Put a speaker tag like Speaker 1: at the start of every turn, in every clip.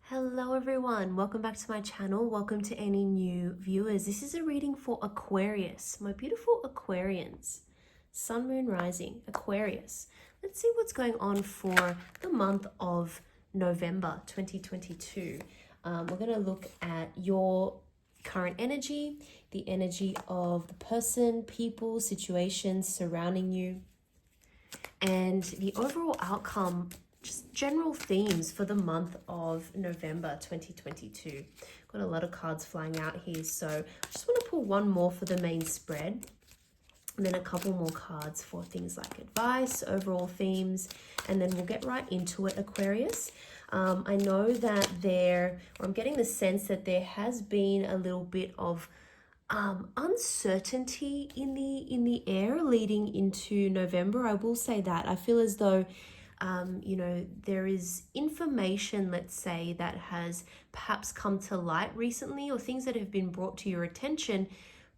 Speaker 1: Hello everyone, welcome back to my channel. Welcome to any new viewers. This is a reading for Aquarius, my beautiful Aquarians. Sun, Moon, Rising, Aquarius. Let's see what's going on for the month of November 2022. We're going to look at your current energy, the energy of the person, people, situations surrounding you, and the overall outcome, just general themes for the month of November 2022. Got a lot of cards flying out here, so I just want to pull one more for the main spread, and then a couple more cards for things like advice, overall themes, and then we'll get right into it, Aquarius. I know that I'm getting the sense that there has been a little bit of uncertainty in the air leading into November. I will say that I feel as though there is information, let's say, that has perhaps come to light recently, or things that have been brought to your attention,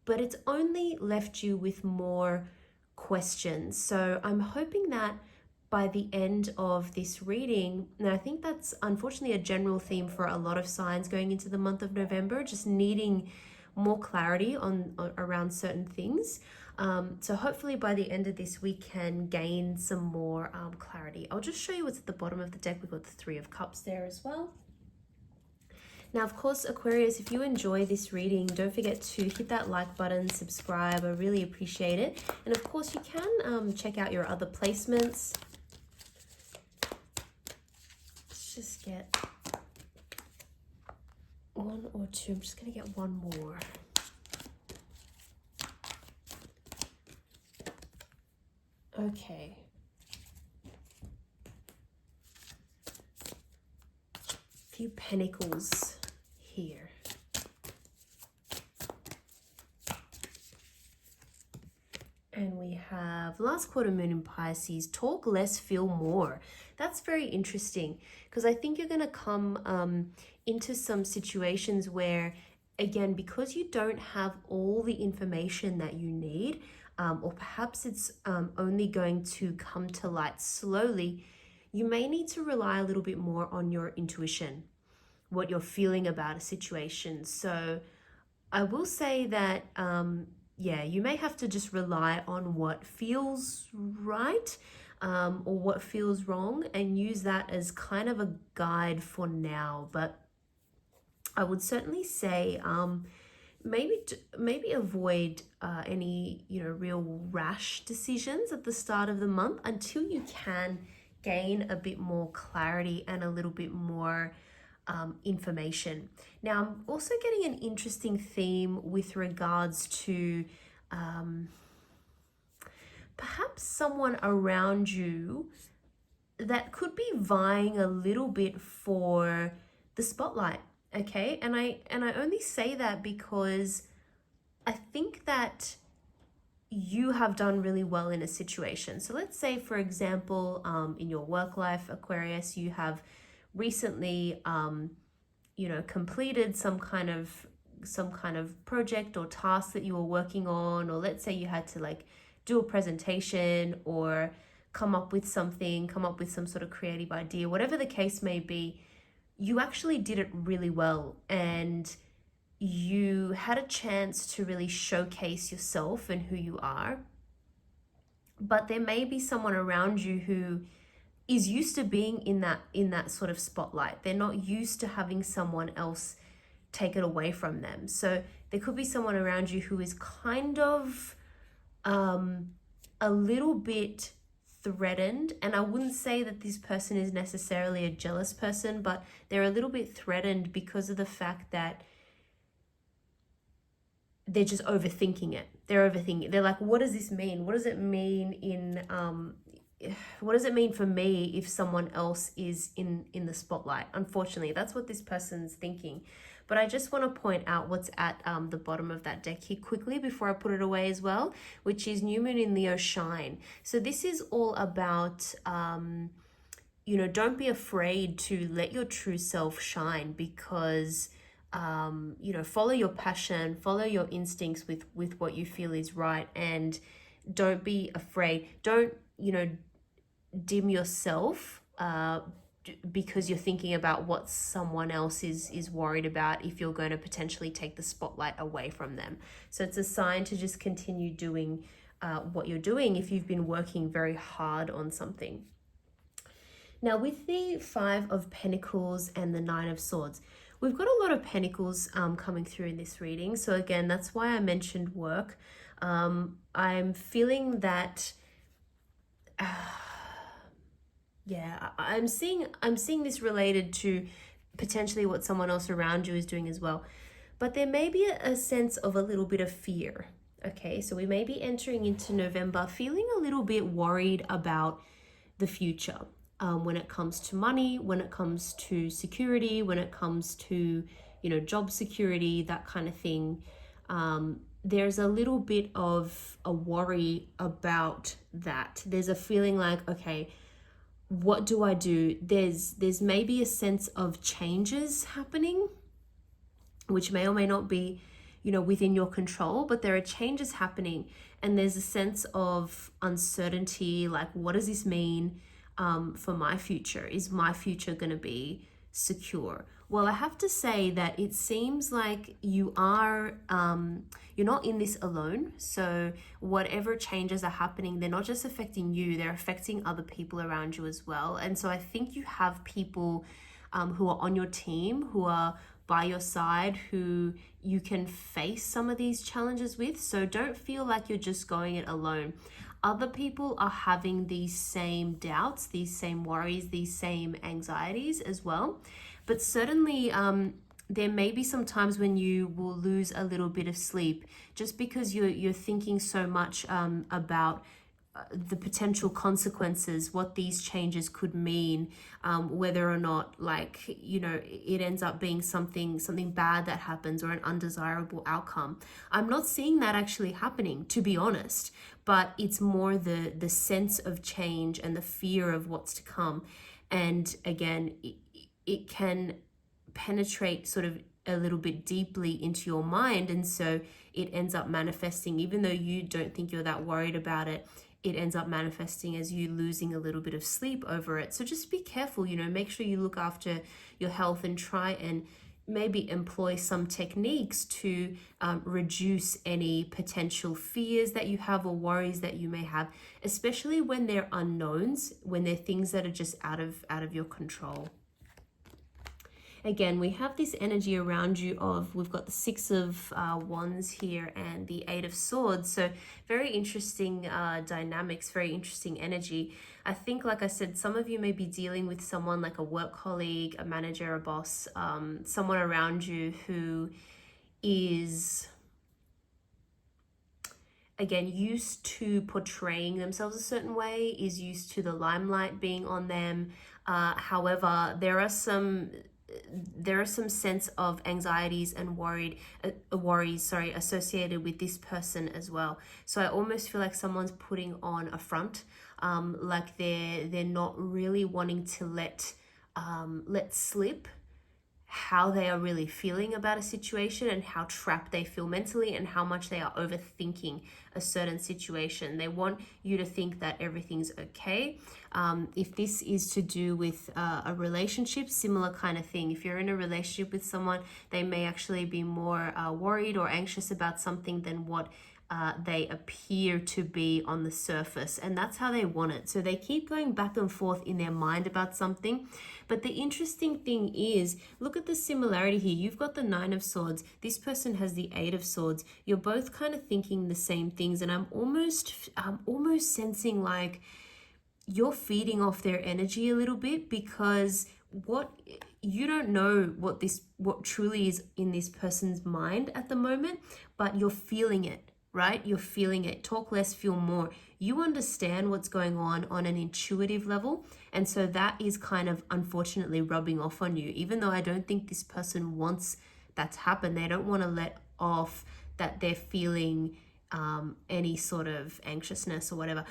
Speaker 1: but it's only left you with more questions. So I'm hoping that by the end of this reading, and I think that's unfortunately a general theme for a lot of signs going into the month of November, just needing more clarity on around certain things. So hopefully by the end of this we can gain some more clarity. I'll just show you what's at the bottom of the deck. We've got the Three of Cups there as well. Now, of course, Aquarius, if you enjoy this reading, don't forget to hit that like button, subscribe. I really appreciate it. And of course, you can check out your other placements. Let's just get one or two. I'm just going to get one more. Okay. Few pentacles here. And we have last quarter moon in Pisces, talk less, feel more. That's very interesting because I think you're going to come into some situations where, again, because you don't have all the information that you need, or perhaps it's only going to come to light slowly, you may need to rely a little bit more on your intuition, what you're feeling about a situation. So I will say that, you may have to just rely on what feels right or what feels wrong and use that as kind of a guide for now. But I would certainly say maybe avoid any real rash decisions at the start of the month until you can gain a bit more clarity and a little bit more information. Now, I'm also getting an interesting theme with regards to perhaps someone around you that could be vying a little bit for the spotlight. Okay, and I only say that because I think that you have done really well in a situation. So let's say, for example, in your work life, Aquarius, you have recently completed some kind of project or task that you were working on, or let's say you had to do a presentation or come up with some sort of creative idea, whatever the case may be. You actually did it really well and you had a chance to really showcase yourself and who you are. But there may be someone around you who is used to being in that sort of spotlight. They're not used to having someone else take it away from them. So there could be someone around you who is kind of a little bit threatened, and I wouldn't say that this person is necessarily a jealous person, but they're a little bit threatened because of the fact that they're just overthinking it. They're like, what does this mean? What does it mean what does it mean for me if someone else is in the spotlight? Unfortunately, that's what this person's thinking. But I just want to point out what's at the bottom of that deck here quickly before I put it away as well, which is New Moon in Leo shine. So this is all about, don't be afraid to let your true self shine, because, follow your passion, follow your instincts with what you feel is right, and don't be afraid. Don't, dim yourself because you're thinking about what someone else is worried about, if you're going to potentially take the spotlight away from them. So it's a sign to just continue doing what you're doing if you've been working very hard on something. Now, with the Five of Pentacles and the Nine of Swords, we've got a lot of pentacles coming through in this reading. So again, that's why I mentioned work. I'm feeling that yeah, I'm seeing this related to potentially what someone else around you is doing as well. But there may be a sense of a little bit of fear. Okay, so we may be entering into November feeling a little bit worried about the future, when it comes to money, when it comes to security, when it comes to, job security, that kind of thing. There's a little bit of a worry about that. There's a feeling like, okay, what do I do? There's maybe a sense of changes happening, which may or may not be, within your control, but there are changes happening, and there's a sense of uncertainty, like, what does this mean for my future? Is my future going to be secure? Well, I have to say that it seems like you're not in this alone. So whatever changes are happening, they're not just affecting you, they're affecting other people around you as well. And so I think you have people who are on your team, who are by your side, who you can face some of these challenges with. So don't feel like you're just going it alone. Other people are having these same doubts, these same worries, these same anxieties as well. But certainly there may be some times when you will lose a little bit of sleep just because you're thinking so much about the potential consequences, what these changes could mean, whether or not, it ends up being something bad that happens or an undesirable outcome. I'm not seeing that actually happening, to be honest, but it's more the sense of change and the fear of what's to come. And again, it can penetrate sort of a little bit deeply into your mind, and so it ends up manifesting, even though you don't think you're that worried about it, it ends up manifesting as you losing a little bit of sleep over it. So just be careful, make sure you look after your health and try and maybe employ some techniques to reduce any potential fears that you have or worries that you may have, especially when they're unknowns, when they're things that are just out of your control. Again, we have this energy around you we've got the Six of Wands here and the Eight of Swords. So very interesting dynamics, very interesting energy. I think, like I said, some of you may be dealing with someone like a work colleague, a manager, a boss, someone around you who is, again, used to portraying themselves a certain way, is used to the limelight being on them. However, there are some sense of anxieties and worries associated with this person as well. So I almost feel like someone's putting on a front, like they're not really wanting to let slip how they are really feeling about a situation and how trapped they feel mentally and how much they are overthinking a certain situation. They want you to think that everything's okay. If this is to do with a relationship, similar kind of thing. If you're in a relationship with someone, they may actually be more worried or anxious about something than what they appear to be on the surface, and that's how they want it. So they keep going back and forth in their mind about something. But the interesting thing is, look at the similarity here. You've got the Nine of Swords. This person has the Eight of Swords. You're both kind of thinking the same things, and I'm almost sensing like you're feeding off their energy a little bit, because you don't know what truly is in this person's mind at the moment, but you're feeling it. Right? You're feeling it. Talk less, feel more. You understand what's going on an intuitive level. And so that is kind of unfortunately rubbing off on you. Even though I don't think this person wants that to happen, they don't want to let off that they're feeling any sort of anxiousness or whatever.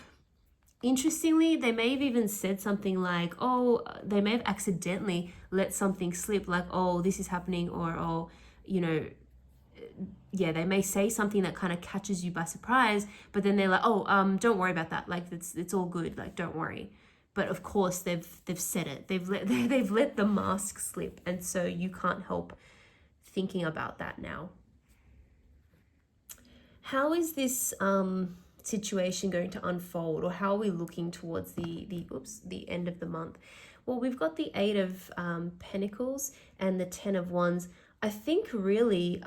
Speaker 1: Interestingly, they may have even said something like, they may have accidentally let something slip, like, this is happening, or, they may say something that kind of catches you by surprise, but then they're like, don't worry about that. Like, it's all good. Like, don't worry. But of course, they've said it. They've let the mask slip, and so you can't help thinking about that now. How is this situation going to unfold, or how are we looking towards the end of the month? Well, we've got the Eight of Pentacles and the Ten of Wands. I think really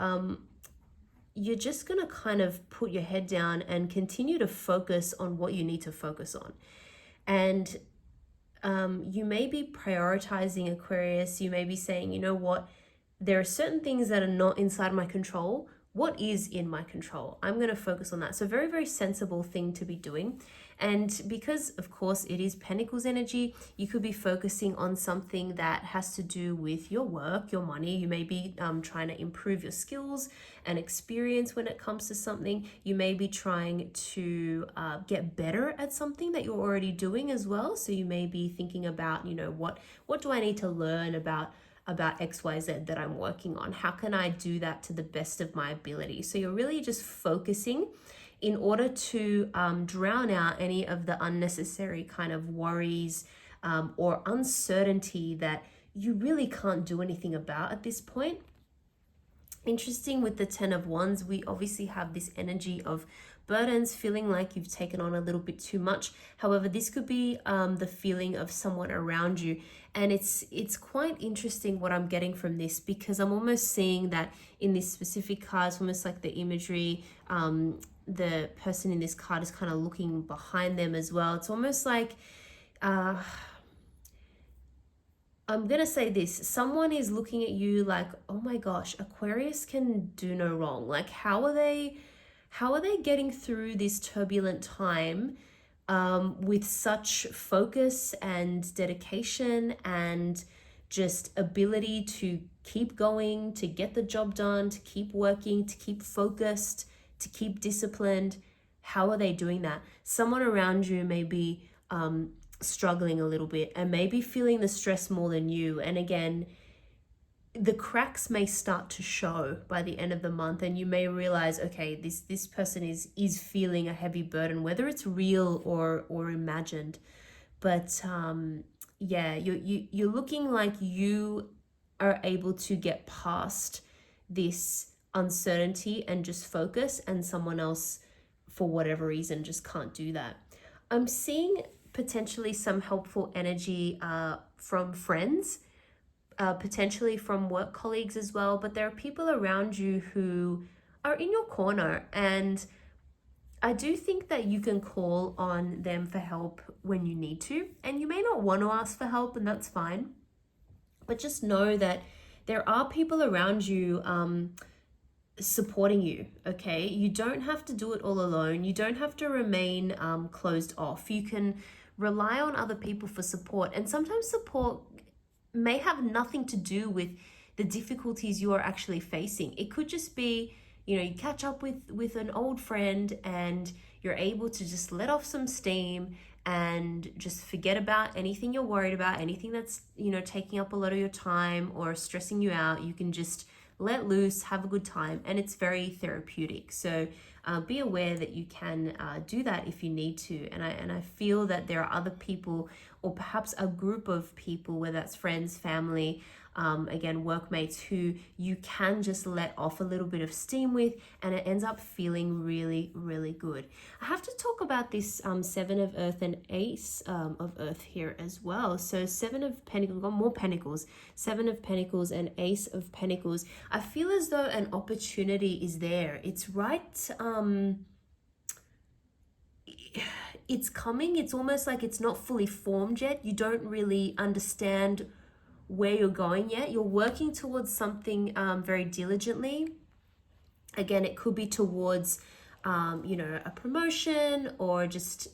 Speaker 1: you're just going to kind of put your head down and continue to focus on what you need to focus on. And you may be prioritizing, Aquarius. You may be saying, you know what, there are certain things that are not inside my control. What is in my control? I'm going to focus on that. So very, very sensible thing to be doing. And because, of course, it is Pentacles energy, you could be focusing on something that has to do with your work, your money. You may be trying to improve your skills and experience when it comes to something. You may be trying to get better at something that you're already doing as well. So you may be thinking about, you know, what do I need to learn about XYZ that I'm working on? How can I do that to the best of my ability? So you're really just focusing in order to drown out any of the unnecessary kind of worries or uncertainty that you really can't do anything about at this point. Interesting, with the Ten of Wands, we obviously have this energy of burdens, feeling like you've taken on a little bit too much. However, this could be the feeling of someone around you. And it's quite interesting what I'm getting from this, because I'm almost seeing that in this specific card, it's almost like the imagery, the person in this card is kind of looking behind them as well. It's almost like, I'm going to say this, someone is looking at you like, oh my gosh, Aquarius can do no wrong. Like, how are they getting through this turbulent time with such focus and dedication and just ability to keep going, to get the job done, to keep working, to keep focused, to keep disciplined? How are they doing that? Someone around you may be struggling a little bit and maybe feeling the stress more than you. And again, the cracks may start to show by the end of the month, and you may realize, okay, this person is feeling a heavy burden, whether it's real or imagined. But yeah, you're looking like you are able to get past this uncertainty and just focus, and someone else, for whatever reason, just can't do that. I'm seeing potentially some helpful energy from friends, potentially from work colleagues as well, but there are people around you who are in your corner, and I do think that you can call on them for help when you need to, and you may not want to ask for help, and that's fine, but just know that there are people around you supporting you. Okay, you don't have to do it all alone. You don't have to remain closed off. You can rely on other people for support, and sometimes support may have nothing to do with the difficulties you are actually facing. It could just be, you know, you catch up with an old friend and you're able to just let off some steam and just forget about anything you're worried about, anything that's, you know, taking up a lot of your time or stressing you out. You can just let loose, have a good time, and it's very therapeutic. So be aware that you can do that if you need to. And I feel that there are other people, or perhaps a group of people, whether that's friends, family, again, workmates, who you can just let off a little bit of steam with, and it ends up feeling really, really good. I have to talk about this Seven of Earth and Ace of Earth here as well. So Seven of Pentacles, got more Pentacles, Seven of Pentacles and Ace of Pentacles. I feel as though an opportunity is there. It's right, it's coming. It's almost like it's not fully formed yet. You don't really understand where you're going yet. You're working towards something very diligently. Again, it could be towards you know, a promotion, or just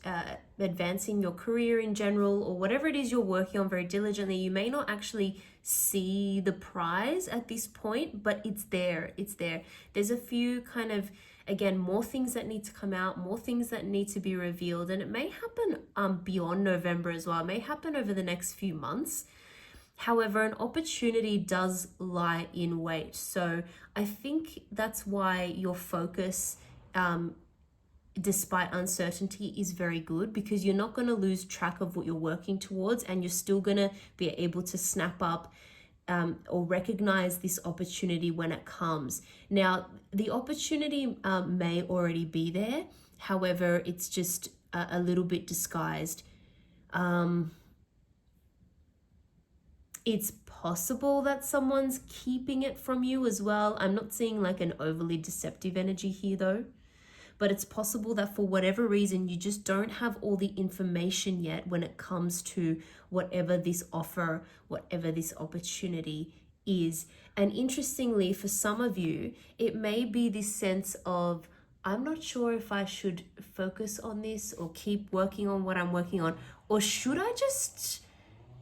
Speaker 1: advancing your career in general, or whatever it is you're working on very diligently. You may not actually see the prize at this point, but it's there. It's there. There's a few kind of, again, more things that need to come out, more things that need to be revealed, and it may happen beyond November as well. It may happen over the next few months. However, an opportunity does lie in wait. So I think that's why your focus despite uncertainty is very good, because you're not going to lose track of what you're working towards, and you're still going to be able to snap up or recognize this opportunity when it comes. Now, the opportunity may already be there. However, it's just a little bit disguised. It's possible that someone's keeping it from you as well. I'm not seeing like an overly deceptive energy here though. But it's possible that for whatever reason, you just don't have all the information yet when it comes to whatever this offer, whatever this opportunity is. And interestingly, for some of you, it may be this sense of, I'm not sure if I should focus on this or keep working on what I'm working on, or should I just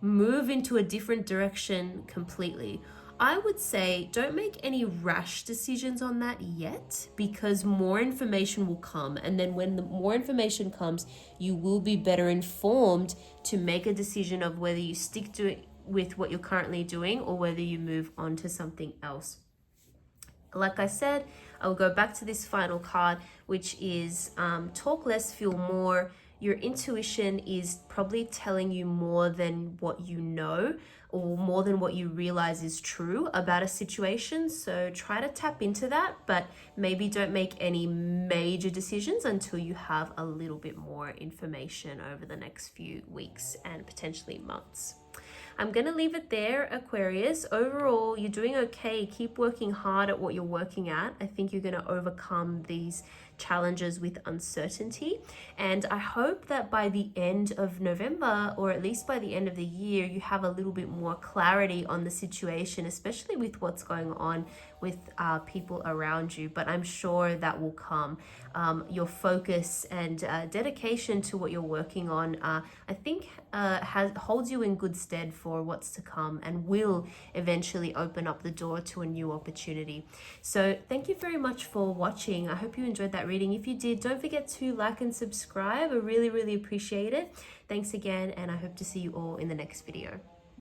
Speaker 1: move into a different direction completely? I would say don't make any rash decisions on that yet, because more information will come. And then when the more information comes, you will be better informed to make a decision of whether you stick to it with what you're currently doing or whether you move on to something else. Like I said, I'll go back to this final card, which is talk less, feel more. Your intuition is probably telling you more than what you know, or more than what you realize is true about a situation. So try to tap into that, but maybe don't make any major decisions until you have a little bit more information over the next few weeks and potentially months. I'm going to leave it there, Aquarius. Overall, you're doing okay. Keep working hard at what you're working at. I think you're going to overcome these challenges with uncertainty. And I hope that by the end of November, or at least by the end of the year, you have a little bit more clarity on the situation, especially with what's going on with people around you. But I'm sure that will come. Your focus and dedication to what you're working on, I think holds you in good stead for what's to come, and will eventually open up the door to a new opportunity. So thank you very much for watching. I hope you enjoyed that reading. If you did, don't forget to like and subscribe. I really, really appreciate it. Thanks again, and I hope to see you all in the next video.